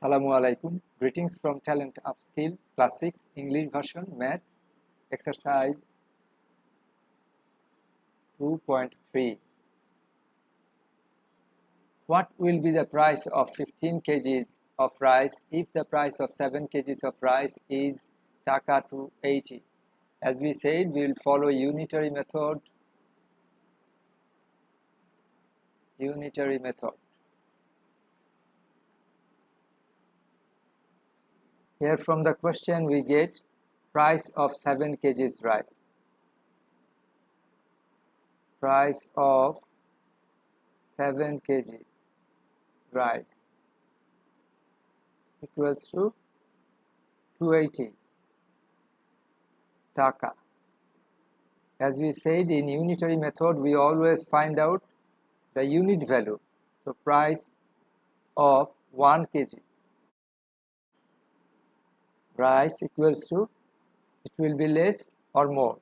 Assalamu alaikum. Greetings from TalentUpskill, Class 6, English version, Math, Exercise 2.3. What will be the price of 15 kgs of rice if the price of 7 kgs of rice is taka 280? As we said, we will follow unitary method. Here from the question we get price of 7 kgs rice. Price of 7 kg rice equals to 280 taka. As we said, in unitary method we always find out the unit value. So price of 1 kg rice equals to, it will be less or more?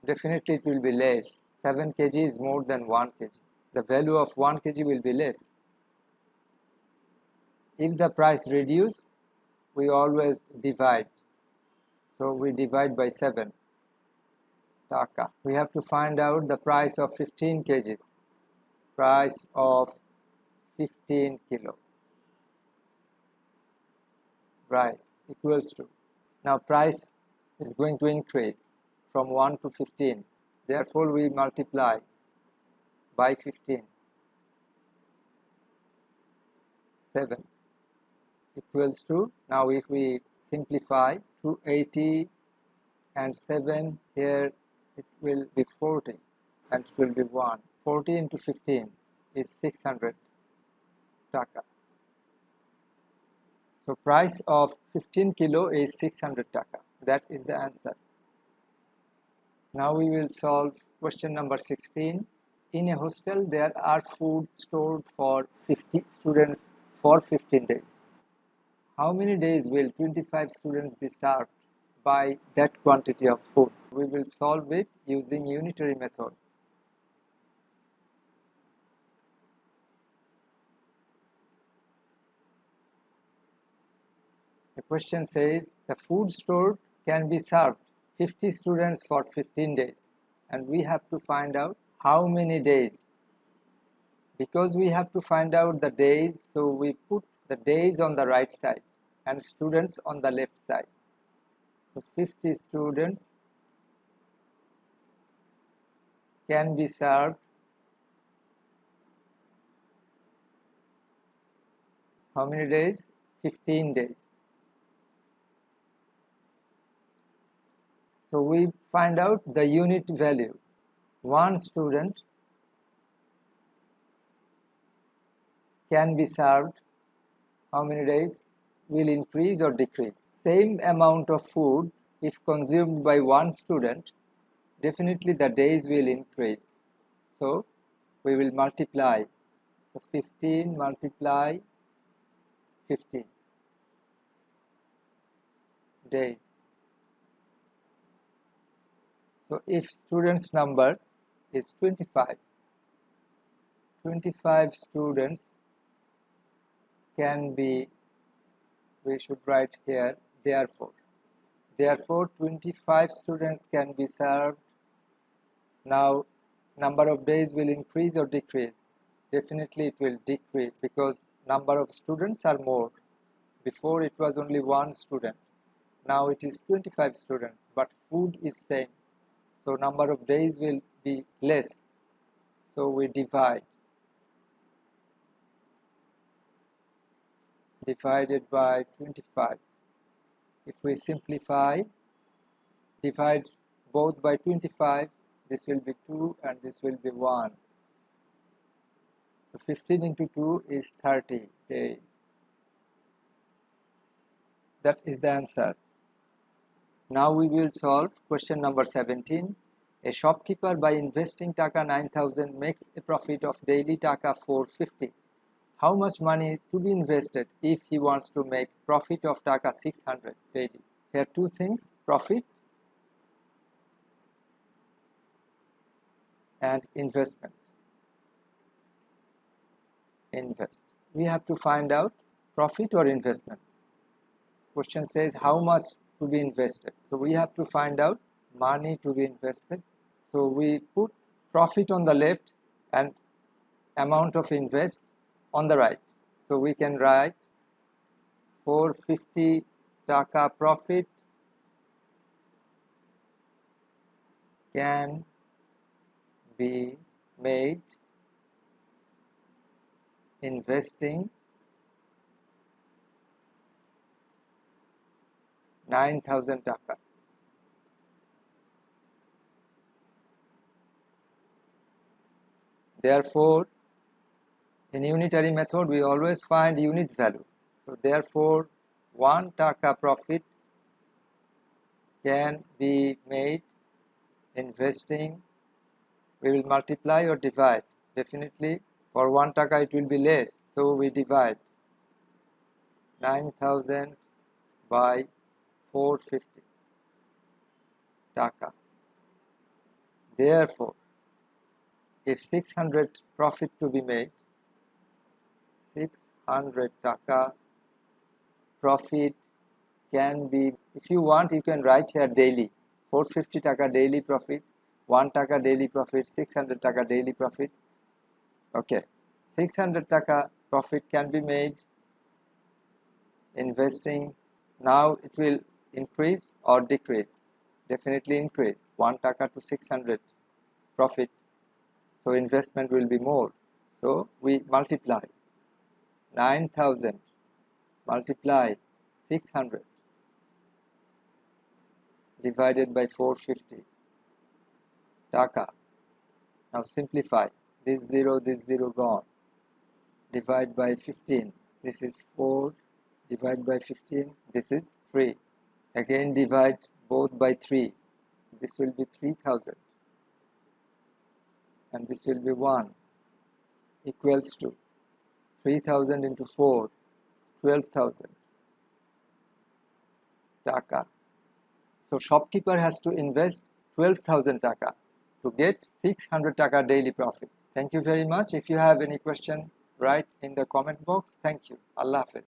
Definitely it will be less. 7 kg is more than 1 kg. The value of 1 kg will be less. If the price reduce, we always divide. So we divide by 7 taka. We have to find out the price of 15 kgs. Price of 15 kilo rice equals to, now price is going to increase from 1 to 15. Therefore, we multiply by 15. 7 equals to, now if we simplify, 280 and 7, here it will be 40 and it will be 1. 40 into 15 is 600 taka. So price of 15 kilo is 600 taka. That is the answer. Now we will solve question number 16. In a hostel, there are food stored for 50 students for 15 days. How many days will 25 students be served by that quantity of food? We will solve it using unitary method. The question says the food stored can be served 50 students for 15 days, and we have to find out how many days. Because we have to find out the days, so we put the days on the right side and students on the left side. So 50 students can be served how many days? 15 days. So we find out the unit value. One student can be served how many days? Will increase or decrease. Same amount of food, if consumed by one student, definitely the days will increase. So we will multiply. So 15 multiply 15 days. So if students number is 25 students can be, we should write here, therefore 25 students can be served. Now number of days will increase or decrease? Definitely it will decrease, because number of students are more. Before it was only one student, now it is 25 students, but food is same. So number of days will be less. So we divide. Divided by 25. If we simplify, divide both by 25, this will be 2 and this will be 1. So 15 into 2 is 30 days. That is the answer. Now we will solve question number 17. A shopkeeper, by investing taka 9,000, makes a profit of daily taka 450. How much money is to be invested if he wants to make profit of taka 600 daily? Here two things, profit and investment. We have to find out profit or investment? Question says how much to be invested. So we have to find out money to be invested. So we put profit on the left and amount of invest on the right. So we can write 450 taka profit can be made investing 9,000 taka. Therefore, in unitary method, we always find unit value. So therefore, 1 taka profit can be made investing. We will multiply or divide. Definitely, for 1 taka it will be less. So we divide 9,000 by 450 taka. Therefore, if 600 profit to be made, 600 taka profit can be, if you want, you can write here daily. 450 taka daily profit, 1 taka daily profit, 600 taka daily profit. Okay, 600 taka profit can be made investing. Now it will increase or decrease. Definitely increase. 1 taka to 600 profit. So investment will be more. So we multiply 9,000 multiply 600 divided by 450 taka. Now simplify. This 0 gone. Divide by 15. This is 4. Divide by 15. This is 3. Again divide both by 3. This will be 3,000. And this will be 1 equals to 3,000 into 4, 12,000 taka. So shopkeeper has to invest 12,000 taka to get 600 taka daily profit. Thank you very much. If you have any question, write in the comment box. Thank you. Allah Hafiz.